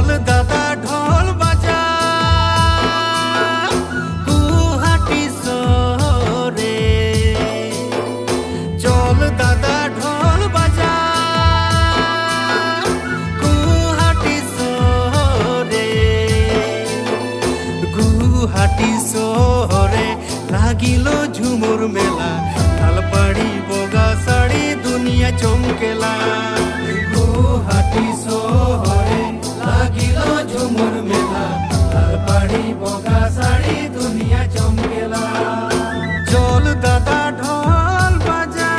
চল দাদা ঢোল বাজা গুয়াহাটি শহরে, চল দাদা ঢোল বাজা গুয়াহাটি শহরে। গুয়াহাটি শহরে লাগিল ঝুমুর মেলা, তালপাড়ি বগা শাড়ি দুনিয়া চমকেলা। গুয়াহাটি শহরে লাগিল ঝুমুর মেলা, তালপাড়ি বগা শাড়ি দুনিয়া চমকেলা। চল দাদা ঢোল বাজা।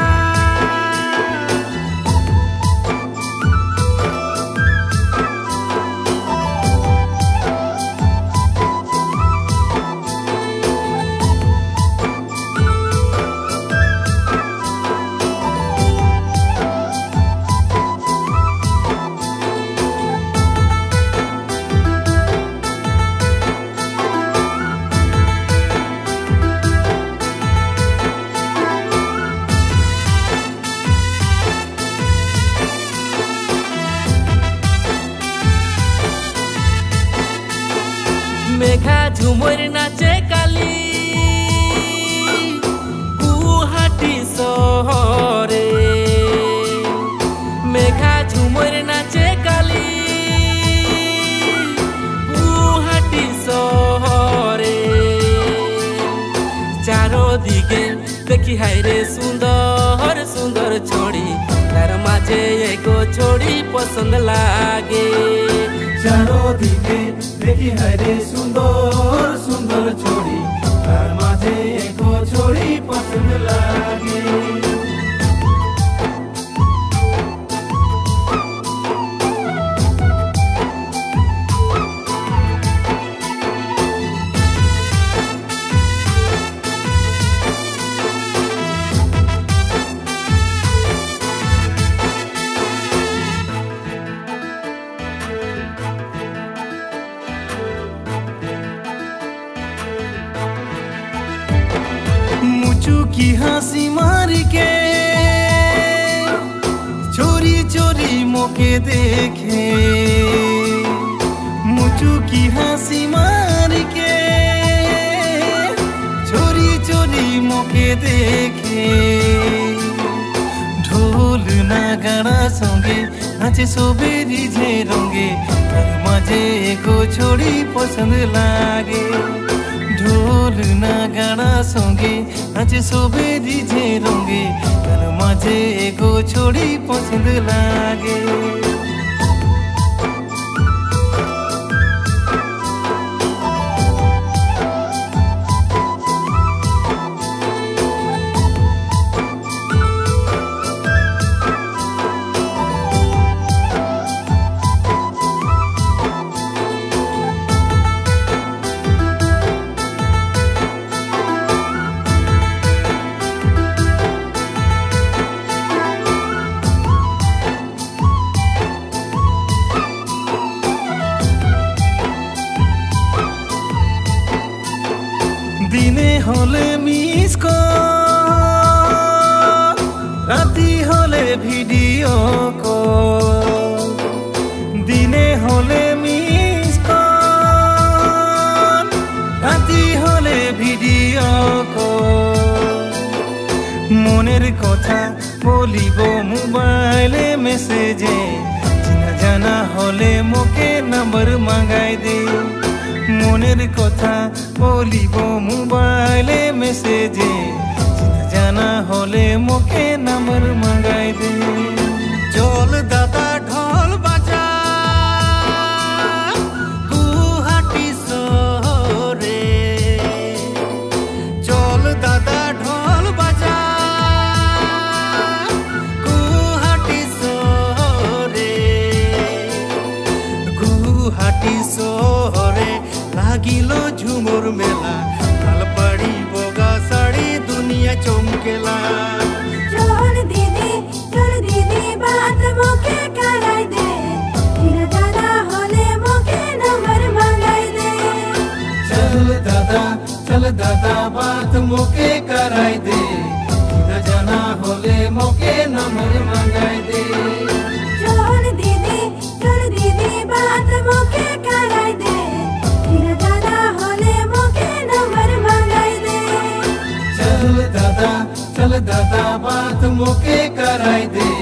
মেঘা ঝুমুর নাচে কালি গুয়াহাটি শহরে, মেঘা ঝুমুর নাচে কালি গুয়াহাটি শহরে। চারদিকে দেখি হাইরে সুন্দর সুন্দর ছড়ি, তার মাঝে এগো ছড়ি পছন্দ লাগে। চারদিকে দেখি হায়রে সুন্দর সুন্দর ছড়ি, তার মাঝে এক ছড়ি পছন্দ লাগে। मुचुकी हासी मार के चोरी चोरी मोके देखे, मुचुकी हासी मार के चोरी चोरी मोके देखे। ढोल नागाड़ा संगे नाचे सोबेरी जे रंगे, तार माझे एगो छोड़ी पसंद लागे। ঢোল নাগাড়া সঙ্গে নাচে সোবেরি যে রঙে, তার মাঝে এগো ছড়ি পছন্দ লাগে। দিনে হলে মিস কল, রাতি হলে ভিডিও কল। দিনে হলে মিস কল, রাতি হলে ভিডিও কল। মনের কথা বলিব মোবাইলে মেসেজে, চিনা জানা হলে মোকে নাম্বার মাগাই দে। মনের কথা বলিব মোবাইলে মেসেজে, চিনা জানা হলে মোকে নাম্বার মাগাই দে। চল দাদা ঢোল বাজা গুয়াহাটি শহরে, চল দাদা ঢোল বাজা গুয়াহাটি শহরে। গুয়াহাটি শহরে লাগিল ঝুমুর মেলা, তালপাড়ি বগা শাড়ি দুনিয়া চমকেলা। চল দিদি বাত মোকে করাই দে, চিনা জানা হলে মোকে নাম্বার মাঙ্গাই দে। চল দাদা বাত মোকে করাই দে, চিনা জানা হলে মোকে নাম্বার মাঙ্গাই দে। চল দিদি বাত মোকে दादा चल दादा बात मोके कराई दे।